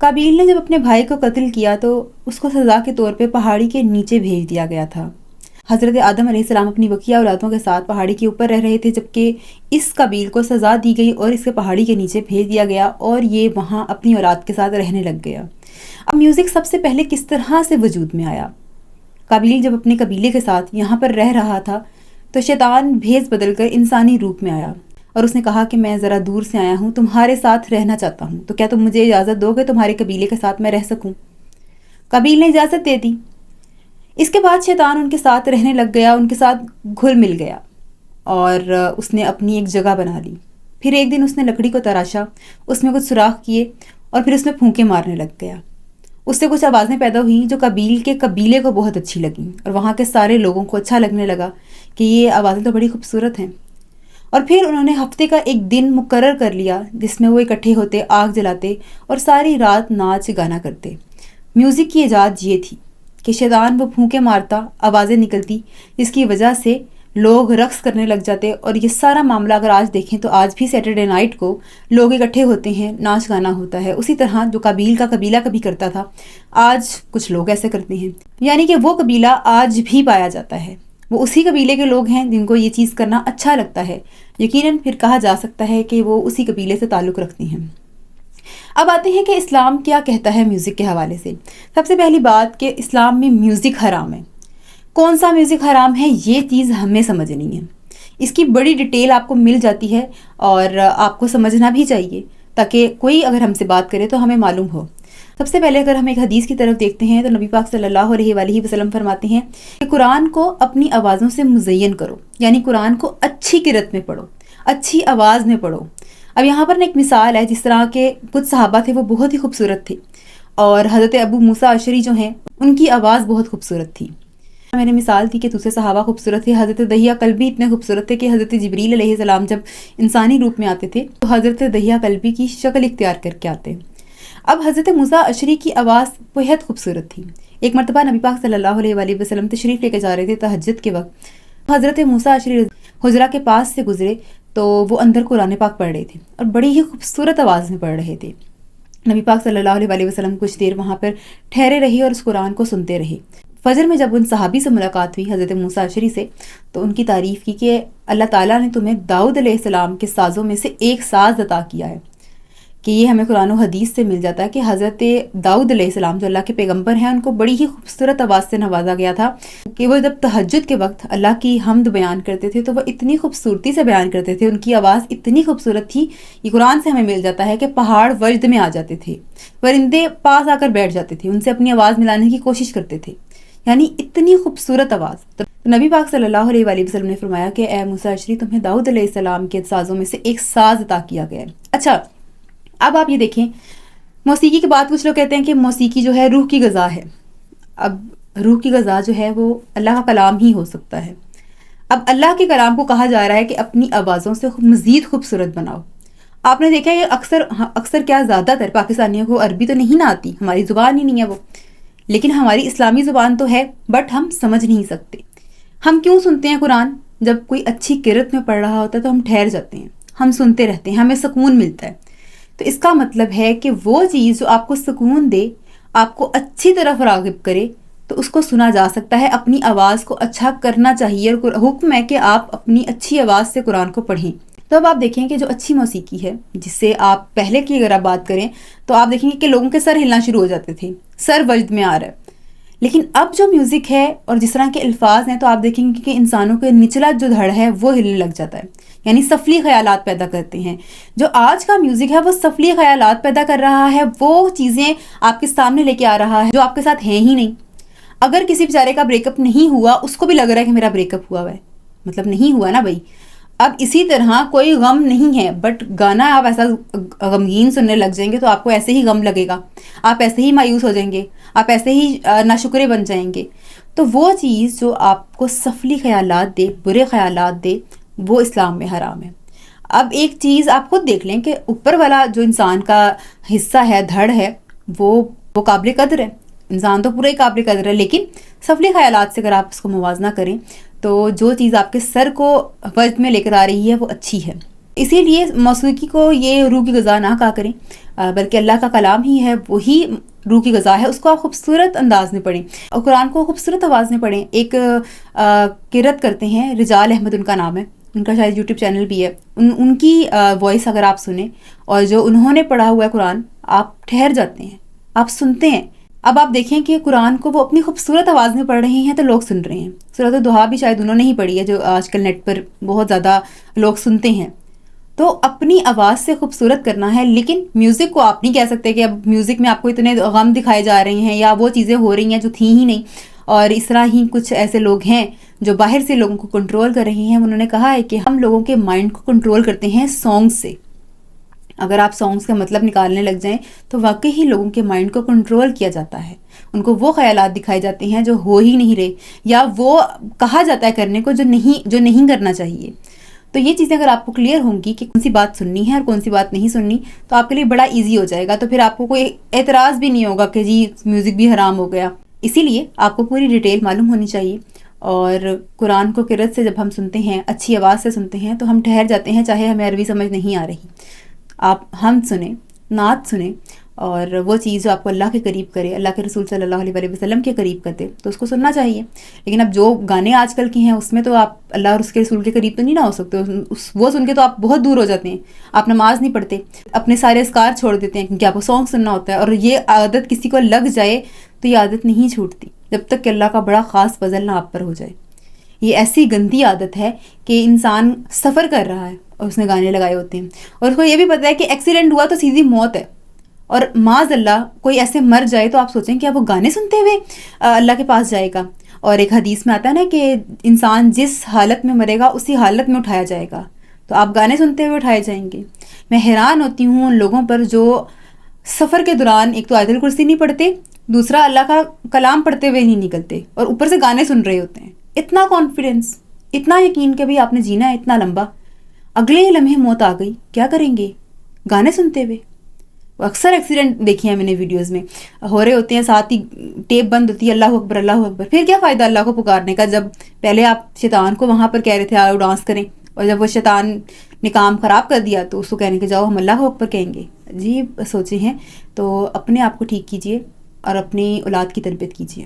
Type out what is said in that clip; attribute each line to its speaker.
Speaker 1: قابیل نے جب اپنے بھائی کو قتل کیا تو اس کو سزا کے طور پہ پہاڑی کے نیچے بھیج دیا گیا تھا۔ حضرت آدم علیہ السلام اپنی بقیہ اولادوں کے ساتھ پہاڑی کے اوپر رہ رہے تھے، جبکہ اس قابیل کو سزا دی گئی اور اسے پہاڑی کے نیچے بھیج دیا گیا اور یہ وہاں اپنی اولاد کے ساتھ رہنے لگ گیا۔ اب میوزک سب سے پہلے کس طرح سے وجود میں آیا؟ قابیل جب اپنے قبیلے کے ساتھ یہاں پر رہ رہا تھا تو شیطان بھیس بدل کر انسانی روپ میں آیا اور اس نے کہا کہ میں ذرا دور سے آیا ہوں، تمہارے ساتھ رہنا چاہتا ہوں، تو کیا تم مجھے اجازت دو گے تمہارے قبیلے کے ساتھ میں رہ سکوں؟ قابیل نے اجازت دے دی۔ اس کے بعد شیطان ان کے ساتھ رہنے لگ گیا، ان کے ساتھ گھل مل گیا اور اس نے اپنی ایک جگہ بنا لی۔ پھر ایک دن اس نے لکڑی کو تراشا، اس میں کچھ سوراخ کیے اور پھر اس میں پھونکے مارنے لگ گیا۔ اس سے کچھ آوازیں پیدا ہوئیں جو قابیل کے قبیلے کو بہت اچھی لگیں اور وہاں کے سارے لوگوں کو اچھا لگنے لگا کہ یہ آوازیں تو بڑی خوبصورت ہیں۔ اور پھر انہوں نے ہفتے کا ایک دن مقرر کر لیا جس میں وہ اکٹھے ہوتے، آگ جلاتے اور ساری رات ناچ گانا کرتے۔ میوزک کی ایجاد یہ تھی کہ شیطان وہ پھونکے مارتا، آوازیں نکلتی، جس کی وجہ سے لوگ رقص کرنے لگ جاتے، اور یہ سارا معاملہ اگر آج دیکھیں تو آج بھی سیٹرڈے نائٹ کو لوگ اکٹھے ہوتے ہیں، ناچ گانا ہوتا ہے، اسی طرح جو قابیل کا قبیلہ کبھی کرتا تھا آج کچھ لوگ ایسے کرتے ہیں، یعنی کہ وہ قبیلہ آج بھی پایا جاتا ہے، وہ اسی قبیلے کے لوگ ہیں جن کو یہ چیز کرنا اچھا لگتا ہے، یقیناً پھر کہا جا سکتا ہے کہ وہ اسی قبیلے سے تعلق رکھتے ہیں۔ اب آتے ہیں کہ اسلام کیا کہتا ہے میوزک کے حوالے سے۔ سب سے پہلی بات کہ اسلام میں میوزک حرام ہے۔ کون سا میوزک حرام ہے یہ چیز ہمیں سمجھنی ہے، اس کی بڑی ڈیٹیل آپ کو مل جاتی ہے اور آپ کو سمجھنا بھی چاہیے تاکہ کوئی اگر ہم سے بات کرے تو ہمیں معلوم ہو۔ سب سے پہلے اگر ہم ایک حدیث کی طرف دیکھتے ہیں تو نبی پاک صلی اللہ علیہ وآلہ وسلم فرماتے ہیں کہ قرآن کو اپنی آوازوں سے مزین کرو، یعنی قرآن کو اچھی قرأت میں پڑھو، اچھی آواز میں پڑھو۔ اب یہاں پر ایک مثال ہے، جس طرح کے کچھ صحابہ تھے وہ بہت ہی خوبصورت تھے اور حضرت ابو موسیٰ اشعری جو ہیں ان کی آواز بہت خوبصورت تھی۔ میں نے مثال دی کہ دوسرے صحابہ خوبصورت تھے، حضرت دحیہ کلبی اتنے خوبصورت تھے کہ حضرت جبریل علیہ السلام جب انسانی روپ میں آتے تھے تو حضرت دحیہ کلبی کی شکل اختیار کر کے آتے۔ اب حضرت موسیٰ اشعری کی آواز بہت خوبصورت تھی۔ ایک مرتبہ نبی پاک صلی اللہ علیہ وآلہ وسلم تشریف لے کے جا رہے تھے تہجد کے وقت، حضرت موسیٰ اشعری حجرہ کے پاس سے گزرے تو وہ اندر قرآن پاک پڑھ رہے تھے اور بڑی ہی خوبصورت آواز میں پڑھ رہے تھے۔ نبی پاک صلی اللہ علیہ وآلہ وسلم کچھ دیر وہاں پر ٹھہرے رہے اور اس قرآن کو سنتے رہے۔ فجر میں جب ان صحابی سے ملاقات ہوئی حضرت موسیٰ اشعری سے تو ان کی تعریف کی کہ اللہ تعالیٰ نے تمہیں داؤد علیہ السلام کے سازوں میں سے ایک ساز عطا کیا ہے، کہ یہ ہمیں قرآن و حدیث سے مل جاتا ہے کہ حضرت داؤد علیہ السلام جو اللہ کے پیغمبر ہیں ان کو بڑی ہی خوبصورت آواز سے نوازا گیا تھا کہ وہ جب تہجد کے وقت اللہ کی حمد بیان کرتے تھے تو وہ اتنی خوبصورتی سے بیان کرتے تھے، ان کی آواز اتنی خوبصورت تھی، یہ قرآن سے ہمیں مل جاتا ہے کہ پہاڑ وجد میں آ جاتے تھے، پرندے پاس آ کر بیٹھ جاتے تھے، ان سے اپنی آواز ملانے کی کوشش کرتے تھے، یعنی اتنی خوبصورت آواز۔ تو نبی پاک صلی اللہ علیہ وآلہ وسلم نے فرمایا کہ اے موسیٰ اشعری تمہیں داؤد علیہ السلام کے سازوں میں سے ایک ساز عطا کیا گیا ہے۔ اچھا، اب آپ یہ دیکھیں، موسیقی کے بعد کچھ لوگ کہتے ہیں کہ موسیقی جو ہے روح کی غذا ہے۔ اب روح کی غذا جو ہے وہ اللہ کا کلام ہی ہو سکتا ہے۔ اب اللہ کے کلام کو کہا جا رہا ہے کہ اپنی آوازوں سے مزید خوبصورت بناؤ۔ آپ نے دیکھا یہ اکثر کیا زیادہ تر پاکستانیوں کو عربی تو نہیں نہ آتی، ہماری زبان ہی نہیں ہے وہ، لیکن ہماری اسلامی زبان تو ہے، بٹ ہم سمجھ نہیں سکتے۔ ہم کیوں سنتے ہیں قرآن؟ جب کوئی اچھی قرأت میں پڑھ رہا ہوتا ہے تو ہم ٹھہر جاتے ہیں، ہم سنتے رہتے ہیں، ہمیں سکون ملتا ہے۔ تو اس کا مطلب ہے کہ وہ چیز جو آپ کو سکون دے، آپ کو اچھی طرف راغب کرے، تو اس کو سنا جا سکتا ہے، اپنی آواز کو اچھا کرنا چاہیے، اور حکم ہے کہ آپ اپنی اچھی آواز سے قرآن کو پڑھیں۔ تو اب آپ دیکھیں کہ جو اچھی موسیقی ہے، جس سے آپ پہلے کی اگر آپ بات کریں تو آپ دیکھیں گے کہ لوگوں کے سر ہلنا شروع ہو جاتے تھے، سر وجد میں آ رہا ہے۔ لیکن اب جو میوزک ہے اور جس طرح کے الفاظ ہیں تو آپ دیکھیں گے کہ انسانوں کے نچلا جو دھڑ ہے وہ ہلنے لگ جاتا ہے، یعنی سفلی خیالات پیدا کرتے ہیں۔ جو آج کا میوزک ہے وہ سفلی خیالات پیدا کر رہا ہے، وہ چیزیں آپ کے سامنے لے کے آ رہا ہے جو آپ کے ساتھ ہیں ہی نہیں۔ اگر کسی بیچارے کا بریک اپ نہیں ہوا، اس کو بھی لگ رہا ہے کہ میرا بریک اپ ہوا ہے، مطلب نہیں ہوا نا بھائی۔ اب اسی طرح کوئی غم نہیں ہے، بٹ گانا آپ ایسا غمگین سننے لگ جائیں گے تو آپ کو ایسے ہی غم لگے گا، آپ ایسے ہی مایوس ہو جائیں گے، آپ ایسے ہی ناشکرے بن جائیں گے۔ تو وہ چیز جو آپ کو سفلی خیالات دے، برے خیالات دے، وہ اسلام میں حرام ہے۔ اب ایک چیز آپ خود دیکھ لیں کہ اوپر والا جو انسان کا حصہ ہے، دھڑ ہے، وہ قابل قدر ہے، انسان تو پورا ہی قابل قدر ہے، لیکن سفلی خیالات سے اگر آپ اس کو موازنہ کریں تو جو چیز آپ کے سر کو وجد میں لے کر آ رہی ہے وہ اچھی ہے۔ اسی لیے موسیقی کو یہ روح کی غذا نہ کہا کریں، بلکہ اللہ کا کلام ہی ہے، وہی روح کی غذا ہے، اس کو آپ خوبصورت انداز میں پڑھیں اور قرآن کو خوبصورت آواز میں پڑھیں۔ ایک قرات کرتے ہیں رجال احمد ان کا نام ہے، ان کا شاید یوٹیوب چینل بھی ہے، ان کی وائس اگر آپ سنیں اور جو انہوں نے پڑھا ہوا ہے قرآن، آپ ٹھہر جاتے ہیں، آپ سنتے ہیں۔ اب آپ دیکھیں کہ قرآن کو وہ اپنی خوبصورت آواز میں پڑھ رہے ہیں تو لوگ سن رہے ہیں۔ سورۃ الضحیٰ بھی شاید انہوں نے ہی پڑھی ہے، جو آج کل نیٹ پر بہت زیادہ لوگ سنتے ہیں۔ تو اپنی آواز سے خوبصورت کرنا ہے، لیکن میوزک کو آپ نہیں کہہ سکتے کہ اب میوزک میں آپ کو اتنے غم دکھائے جا رہے ہیں یا وہ چیزیں ہو رہی ہیں جو تھیں ہی نہیں۔ اور اس طرح ہی کچھ ایسے لوگ ہیں جو باہر سے لوگوں کو کنٹرول کر رہے ہیں۔ انہوں نے کہا ہے کہ ہم لوگوں کے مائنڈ کو کنٹرول کرتے ہیں سانگ سے۔ اگر آپ سانگز کا مطلب نکالنے لگ جائیں تو واقعی ہی لوگوں کے مائنڈ کو کنٹرول کیا جاتا ہے، ان کو وہ خیالات دکھائے جاتے ہیں جو ہو ہی نہیں رہے، یا وہ کہا جاتا ہے کرنے کو جو نہیں کرنا چاہیے۔ تو یہ چیزیں اگر آپ کو کلیئر ہوں گی کہ کون سی بات سننی ہے اور کون سی بات نہیں سننی، تو آپ کے لیے بڑا ایزی ہو جائے گا، تو پھر آپ کو کوئی اعتراض بھی نہیں ہوگا کہ جی میوزک بھی حرام ہو گیا۔ اسی لیے آپ کو پوری ڈیٹیل معلوم ہونی چاہیے، اور قرآن کو قرات سے جب ہم سنتے ہیں، اچھی آواز سے سنتے ہیں، تو ہم ٹھہر جاتے ہیں، چاہے ہمیں عربی سمجھ نہیں آ رہی۔ آپ ہم سنیں، نعت سنیں، اور وہ چیز جو آپ کو اللہ کے قریب کرے، اللہ کے رسول صلی اللہ علیہ وسلم کے قریب کر دے، تو اس کو سننا چاہیے۔ لیکن اب جو گانے آج کل کے ہیں اس میں تو آپ اللہ اور اس کے رسول کے قریب تو نہیں نہ ہو سکتے، وہ سن کے تو آپ بہت دور ہو جاتے ہیں، آپ نماز نہیں پڑھتے، اپنے سارے اذکار چھوڑ دیتے ہیں کیونکہ آپ کو سانگ سننا ہوتا ہے۔ اور یہ عادت کسی کو لگ جائے تو یہ عادت نہیں چھوٹتی جب تک کہ اللہ کا بڑا خاص فضل نہ آپ پر ہو جائے۔ یہ ایسی گندی عادت ہے کہ انسان سفر کر رہا ہے اور اس نے گانے لگائے ہوتے ہیں، اور اس کو یہ بھی پتہ ہے کہ ایکسیڈنٹ ہوا تو سیدھی موت ہے، اور معاذ اللہ کوئی ایسے مر جائے تو آپ سوچیں کہ وہ گانے سنتے ہوئے اللہ کے پاس جائے گا۔ اور ایک حدیث میں آتا ہے نا کہ انسان جس حالت میں مرے گا اسی حالت میں اٹھایا جائے گا، تو آپ گانے سنتے ہوئے اٹھائے جائیں گے۔ میں حیران ہوتی ہوں ان لوگوں پر جو سفر کے دوران ایک تو آیت الکرسی نہیں پڑھتے، دوسرا اللہ کا کلام پڑھتے ہوئے نہیں نکلتے، اور اوپر سے گانے سن رہے ہوتے ہیں۔ اتنا کانفیڈنس، اتنا یقین کہ بھئی آپ نے جینا ہے اتنا لمبا، اگلے ہی لمحے موت آ گئی، کیا کریں گے گانے سنتے ہوئے؟ اکثر ایکسیڈنٹ دیکھے ہیں میں نے ویڈیوز میں، ہو رہے ہوتے ہیں، ساتھ ہی ٹیپ بند ہوتی ہے، اللہ اکبر اللہ اکبر۔ پھر کیا فائدہ اللہ کو پکارنے کا جب پہلے آپ شیطان کو وہاں پر کہہ رہے تھے آؤ ڈانس کریں، اور جب وہ شیطان نے کام خراب کر دیا تو اس کو کہنے کے جاؤ ہم اللہ اکبر کہیں گے؟ عجیب سوچے ہیں۔ تو اپنے آپ کو ٹھیک کیجئے اور اپنی اولاد کی تربیت کیجئے۔